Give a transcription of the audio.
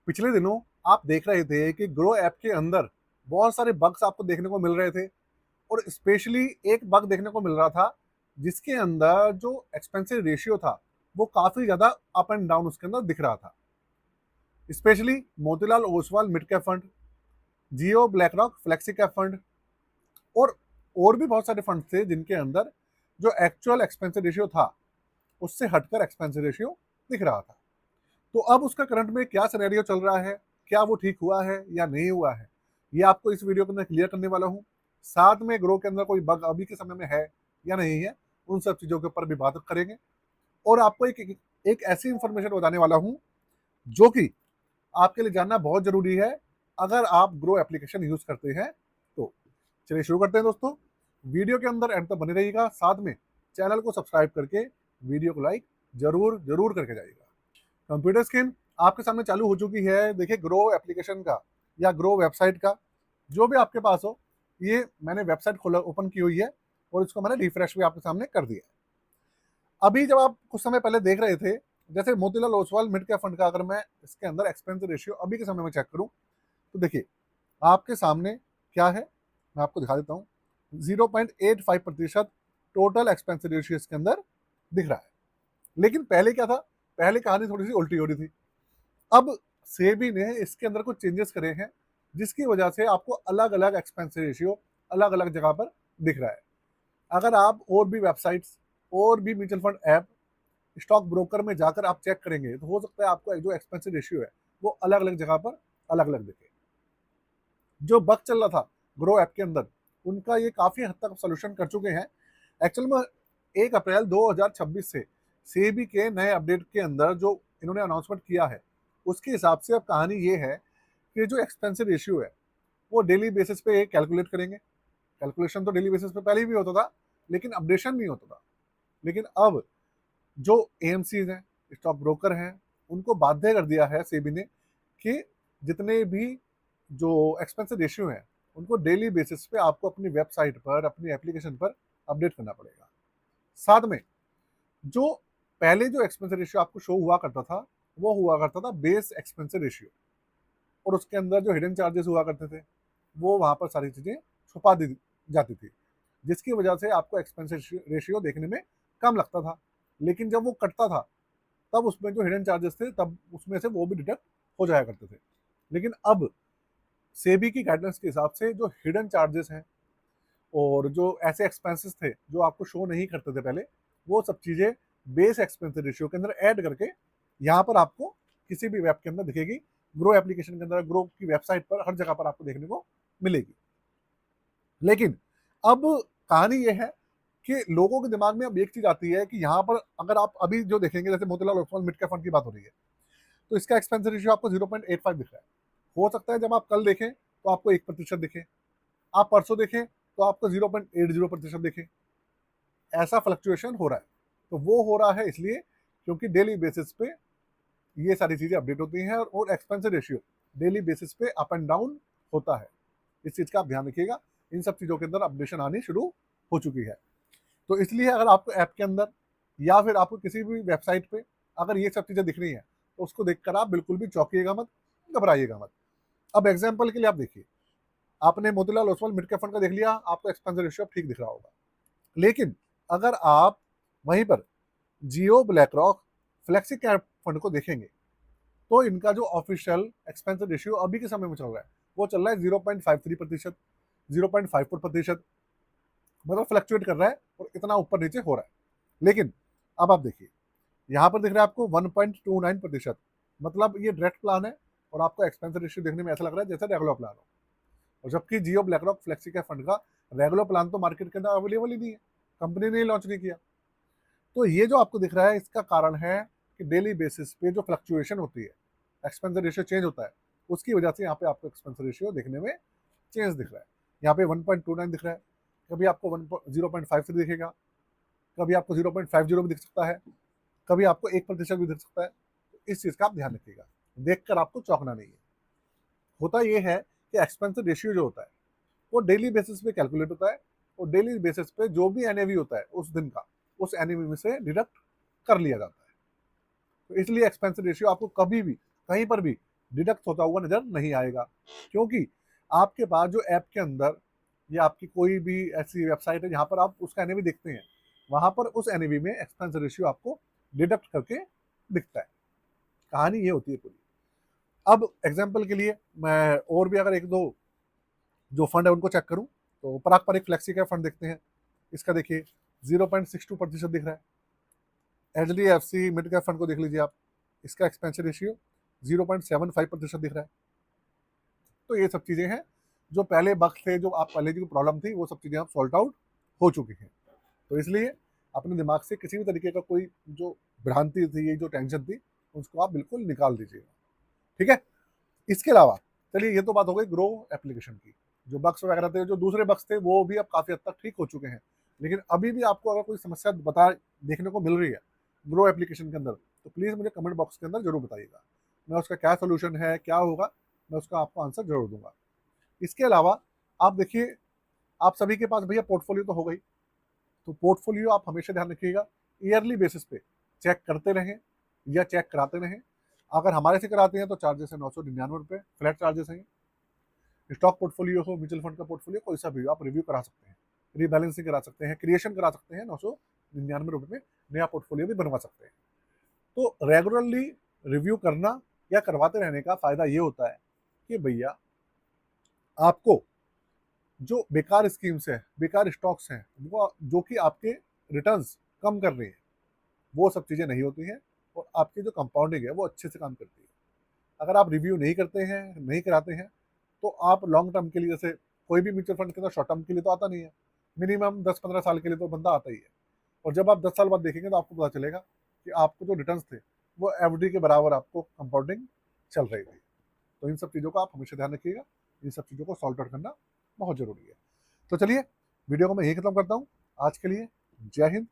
पिछले दिनों आप देख रहे थे कि ग्रो ऐप के अंदर बहुत सारे बग्स आपको देखने को मिल रहे थे और स्पेशली एक बग देखने को मिल रहा था जिसके अंदर जो एक्सपेंसिव रेशियो था वो काफी ज्यादा अप एंड डाउन उसके अंदर दिख रहा था। Specially Motilal Oswal mid cap fund, Jio BlackRock flexi cap fund और भी बहुत सारे फंड थे जिनके अंदर जो एक्चुअल एक्सपेंसिव रेशियो था उससे हटकर एक्सपेंसिव रेशियो दिख रहा था। तो अब उसका करंट में क्या सिनेरियो चल रहा है, क्या वो ठीक हुआ है या नहीं हुआ है, ये आपको इस वीडियो के अंदर क्लियर करने वाला हूँ। साथ में ग्रो के अंदर कोई बग अभी के समय में है या नहीं है, उन सब चीज़ों के ऊपर भी बात करेंगे। और आपको एक ऐसी इंफॉर्मेशन बताने वाला हूँ जो कि आपके लिए जानना बहुत ज़रूरी है अगर आप ग्रो एप्लीकेशन यूज़ करते हैं तो। चलिए शुरू करते हैं दोस्तों। वीडियो के अंदर एंड तक बने रहिएगा, साथ में चैनल को सब्सक्राइब करके वीडियो को लाइक जरूर जरूर करके जाइएगा। कंप्यूटर स्क्रीन आपके सामने चालू हो चुकी है। देखिए ग्रो एप्लीकेशन का या ग्रो वेबसाइट का जो भी आपके पास हो, ये मैंने वेबसाइट खोला ओपन की हुई है और इसको मैंने रिफ्रेश भी आपके सामने कर दिया है। अभी जब आप कुछ समय पहले देख रहे थे, जैसे Motilal Oswal mid cap fund का अगर मैं इसके अंदर एक्सपेंस रेशियो अभी के समय में चेक करूं तो देखिए आपके सामने क्या है, मैं आपको दिखा देता हूँ। 0.85% टोटल एक्सपेंस रेशियो इसके अंदर दिख रहा है। लेकिन पहले क्या था, पहले कहानी थोड़ी सी उल्टी हो रही थी। अब सेबी ने इसके अंदर कुछ चेंजेस करे हैं जिसकी वजह से आपको अलग अलग एक्सपेंस रेशियो अलग अलग जगह पर दिख रहा है। अगर आप और भी वेबसाइट्स और भी mutual fund app stock broker में जाकर आप चेक करेंगे तो हो सकता है आपको जो एक्सपेंस रेशियो है वो अलग अलग जगह पर अलग अलग दिखे। जो बग चल रहा था ग्रो ऐप के अंदर, उनका ये काफी हद तक सोल्यूशन कर चुके हैं। एक्चुअल में 1 अप्रैल 2026 से सेबी के नए अपडेट के अंदर जो इन्होंने अनाउंसमेंट किया है उसके हिसाब से अब कहानी ये है कि जो एक्सपेंसिव रेशियो है वो डेली बेसिस पे कैलकुलेट करेंगे। कैलकुलेशन तो डेली बेसिस पे पहले भी होता था लेकिन अपडेशन नहीं होता था। लेकिन अब जो एएमसीज हैं, स्टॉक ब्रोकर हैं, उनको बाध्य कर दिया है सेबी ने कि जितने भी जो एक्सपेंसिव रेशियो है उनको डेली बेसिस पे आपको अपनी वेबसाइट पर अपनी एप्लीकेशन पर अपडेट करना पड़ेगा। साथ में जो पहले जो एक्सपेंसिव रेशियो आपको शो हुआ करता था वो हुआ करता था बेस एक्सपेंसिव रेशियो, और उसके अंदर जो हिडन चार्जेस हुआ करते थे वो वहां पर सारी चीजें छुपा दी जाती थी जिसकी वजह से आपको एक्सपेंसिव रेशियो देखने में कम लगता था। लेकिन जब वो कटता था तब उसमें जो हिडन चार्जेस थे तब उसमें से वो भी डिडक्ट हो जाया करते थे। लेकिन अब सेबी की गाइडेंस के हिसाब से जो हिडन चार्जेस हैं और जो ऐसे एक्सपेंसेस थे जो आपको शो नहीं करते थे पहले, वो सब चीज़ें बेस एक्सपेंस रेशियो के अंदर ऐड करके यहाँ पर आपको किसी भी वेब के अंदर दिखेगी। ग्रो एप्लीकेशन के अंदर, ग्रो की वेबसाइट पर हर जगह पर आपको देखने को मिलेगी। लेकिन अब कहानी ये है कि लोगों के दिमाग में अब एक चीज आती है कि यहाँ पर अगर आप अभी जो देखेंगे, जैसे Motilal Oswal mid cap fund की बात हो रही है तो इसका एक्सपेंस रेशियो आपको 0.85 दिख रहा है। हो सकता है जब आप कल देखें तो आपको 1% दिखे, आप परसों देखें तो आपको 0.80% दिखे। ऐसा फ्लक्चुएशन हो रहा है। तो वो हो रहा है इसलिए क्योंकि डेली बेसिस पे ये सारी चीजें अपडेट होती हैं और एक्सपेंस रेशियो डेली बेसिस पे अप एंड डाउन होता है। इस चीज का आप ध्यान रखिएगा। इन सब चीजों के अंदर अपडेशन आनी शुरू हो चुकी है। तो इसलिए अगर आपको ऐप के अंदर या फिर आपको किसी भी वेबसाइट पे अगर ये सब चीजें दिख रही हैं तो उसको देखकर आप बिल्कुल भी चौंकिएगा मत, घबराइएगा मत। अब एग्जाम्पल के लिए आप देखिए, आपने Motilal Oswal mid cap fund का देख लिया, आपको एक्सपेंस रेशियो ठीक दिख रहा होगा। लेकिन अगर आप वहीं पर Jio BlackRock flexi cap fund को देखेंगे तो इनका जो ऑफिशियल एक्सपेंस रेशियो अभी के समय में चल रहा है वो चल रहा है 0.53%, 0.54%। मतलब फ्लक्चुएट कर रहा है और इतना ऊपर नीचे हो रहा है। लेकिन अब आप देखिए यहाँ पर दिख रहा है आपको 1.29%। मतलब ये डायरेक्ट प्लान है और आपको एक्सपेंस रेशियो देखने में ऐसा लग रहा है जैसे रेगुलर प्लान हो। और जबकि Jio BlackRock flexi cap fund का रेगुलर प्लान तो मार्केट के अंदर अवेलेबल ही नहीं है, कंपनी ने लॉन्च नहीं किया। तो ये जो आपको दिख रहा है इसका कारण है कि डेली बेसिस पे जो फ्लक्चुएशन होती है, एक्सपेंस रेशियो चेंज होता है, उसकी वजह से यहाँ पे आपको एक्सपेंस रेशियो देखने में चेंज दिख रहा है। यहाँ पे 1.29 दिख रहा है, कभी आपको 0.53 दिखेगा, कभी आपको 0.50 भी दिख सकता है, कभी आपको 1% भी दिख सकता है। तो इस चीज़ का आप ध्यान रखिएगा, देखकर आपको चौंकना नहीं है। होता ये है कि एक्सपेंस रेशियो जो होता है वो डेली बेसिस पे कैलकुलेट होता है और डेली बेसिस पे जो भी एनएवी होता है उस दिन का, उस एनएवी में से डिडक्ट कर लिया जाता है। तो इसलिए एक्सपेंस रेशियो आपको कभी भी कहीं पर भी डिडक्ट होता हुआ नजर नहीं आएगा, क्योंकि आपके पास जो ऐप के अंदर या आपकी कोई भी ऐसी वेबसाइट है जहां पर आप उसका एनएवी देखते हैं, वहां पर उस एनएवी में एक्सपेंस रेशियो आपको डिडक्ट करके दिखता है। कहानी ये होती है पूरी। अब एग्जाम्पल के लिए मैं और भी अगर एक दो जो फंड है उनको चेक करूं, तो पराग पर एक फ्लेक्सी का फंड देखते हैं। इसका देखिए 0.62% दिख रहा है। HDFC मिड कैप फंड को देख लीजिए आप, इसका एक्सपेंशन रेशियो 0.75% दिख रहा है। तो ये सब चीजें हैं जो पहले बग थे, जो आप पहले जो प्रॉब्लम थी, वो सब चीजें आप सॉल्ट आउट हो चुकी हैं। तो इसलिए अपने दिमाग से किसी भी तरीके का कोई जो भ्रांति थी, ये जो टेंशन थी, उसको आप बिल्कुल निकाल दीजिएगा। ठीक है। इसके अलावा चलिए, ये तो बात हो गई ग्रो एप्लीकेशन की। जो बग्स वगैरह थे, जो दूसरे बग्स थे, वो भी अब काफी हद तक ठीक हो चुके हैं। लेकिन अभी भी आपको अगर कोई समस्या देखने को मिल रही है ग्रो एप्लीकेशन के अंदर, तो प्लीज मुझे कमेंट बॉक्स के अंदर जरूर बताइएगा। मैं उसका क्या सोल्यूशन है, क्या होगा, मैं उसका आपको आंसर जरूर दूंगा। इसके अलावा आप देखिए, आप सभी के पास भैया पोर्टफोलियो तो हो गई, तो पोर्टफोलियो आप हमेशा ध्यान रखिएगा ईयरली बेसिस पे चेक करते रहें या चेक कराते रहें। अगर हमारे से कराते हैं तो चार्जेस है 999 रुपये, फ्लैट चार्जेस हैं। स्टॉक पोर्टफोलियो हो, म्यूचुअल फंड का पोर्टफोलियो, कोई सा भी हो, आप रिव्यू करा सकते हैं, रीबैलेंसिंग करा सकते हैं, क्रिएशन करा सकते हैं। 999 रुपये में नया पोर्टफोलियो भी बनवा सकते हैं। तो रेगुलरली रिव्यू करना या करवाते रहने का फायदा ये होता है कि भैया आपको जो बेकार स्कीम्स है, बेकार स्टॉक्स हैं, वो जो कि आपके रिटर्न्स कम कर रही है, वो सब चीज़ें नहीं होती हैं, और आपकी जो कंपाउंडिंग है वो अच्छे से काम करती है। अगर आप रिव्यू नहीं करते हैं, नहीं कराते हैं, तो आप लॉन्ग टर्म के लिए, जैसे कोई भी म्यूचुअल फंड के अंदर शॉर्ट टर्म के लिए तो आता नहीं है, मिनिमम 10-15 साल के लिए तो बंदा आता ही है। और जब आप 10 साल बाद देखेंगे तो आपको पता चलेगा कि आपको जो रिटर्न्स थे वो एफडी के बराबर आपको कंपाउंडिंग चल रही थी। तो इन सब चीज़ों का आप हमेशा ध्यान रखिएगा, इन सब चीज़ों को सॉल्व आउट करना बहुत ज़रूरी है। तो चलिए, वीडियो को मैं यही खत्म करता हूँ आज के लिए। जय हिंद।